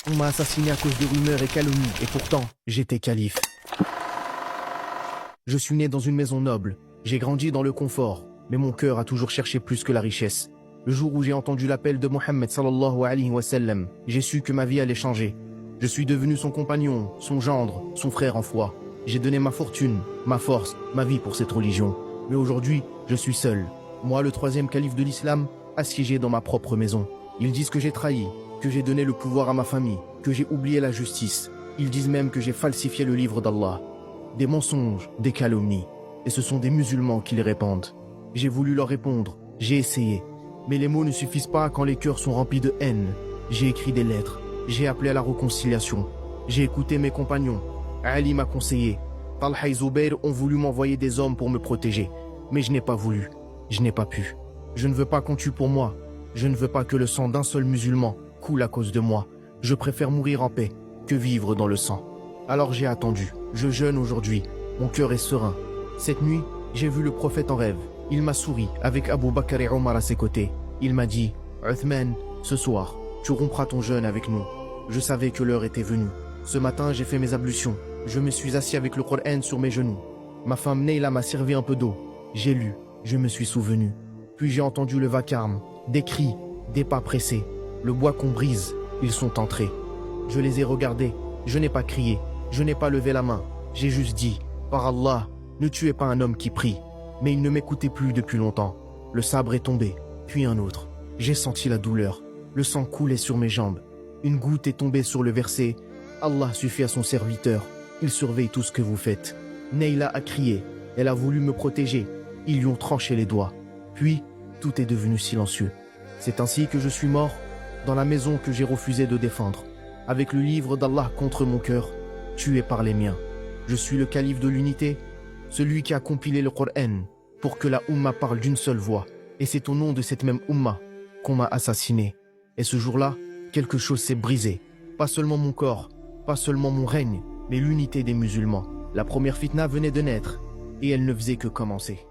On m'a assassiné à cause de rumeurs et calomnies, et pourtant, j'étais calife. Je suis né dans une maison noble. J'ai grandi dans le confort, mais mon cœur a toujours cherché plus que la richesse. Le jour où j'ai entendu l'appel de Mohammed sallallahu alayhi wa sallam, j'ai su que ma vie allait changer. Je suis devenu son compagnon, son gendre, son frère en foi. J'ai donné ma fortune, ma force, ma vie pour cette religion. Mais aujourd'hui, je suis seul. Moi, le troisième calife de l'islam, assiégé dans ma propre maison. Ils disent que j'ai trahi, que j'ai donné le pouvoir à ma famille, que j'ai oublié la justice. Ils disent même que j'ai falsifié le livre d'Allah. Des mensonges, des calomnies. Et ce sont des musulmans qui les répandent. J'ai voulu leur répondre, j'ai essayé. Mais les mots ne suffisent pas quand les cœurs sont remplis de haine. J'ai écrit des lettres, j'ai appelé à la réconciliation. J'ai écouté mes compagnons. Ali m'a conseillé. Talha et Zubair ont voulu m'envoyer des hommes pour me protéger. Mais je n'ai pas voulu. Je n'ai pas pu. Je ne veux pas qu'on tue pour moi. Je ne veux pas que le sang d'un seul musulman coule à cause de moi. Je préfère mourir en paix que vivre dans le sang. Alors j'ai attendu. Je jeûne aujourd'hui. Mon cœur est serein. Cette nuit, j'ai vu le prophète en rêve. Il m'a souri avec Abu Bakr et Omar à ses côtés. Il m'a dit, Uthman, ce soir, tu rompras ton jeûne avec nous. Je savais que l'heure était venue. Ce matin, j'ai fait mes ablutions. Je me suis assis avec le Coran sur mes genoux. Ma femme Neila m'a servi un peu d'eau. J'ai lu, je me suis souvenu. Puis j'ai entendu le vacarme, des cris, des pas pressés. Le bois qu'on brise, ils sont entrés. Je les ai regardés, je n'ai pas crié, je n'ai pas levé la main. J'ai juste dit, par Allah, ne tuez pas un homme qui prie. Mais il ne m'écoutait plus depuis longtemps. Le sabre est tombé, puis un autre. J'ai senti la douleur. Le sang coulait sur mes jambes. Une goutte est tombée sur le verset. Allah suffit à son serviteur. Il surveille tout ce que vous faites. Neila a crié. Elle a voulu me protéger. Ils lui ont tranché les doigts. Puis, tout est devenu silencieux. C'est ainsi que je suis mort, dans la maison que j'ai refusé de défendre, avec le livre d'Allah contre mon cœur, tué par les miens. Je suis le calife de l'unité, celui qui a compilé le Coran pour que la Oumma parle d'une seule voix. Et c'est au nom de cette même Oumma qu'on m'a assassiné. Et ce jour-là, quelque chose s'est brisé. Pas seulement mon corps, pas seulement mon règne, mais l'unité des musulmans. La première fitna venait de naître, et elle ne faisait que commencer.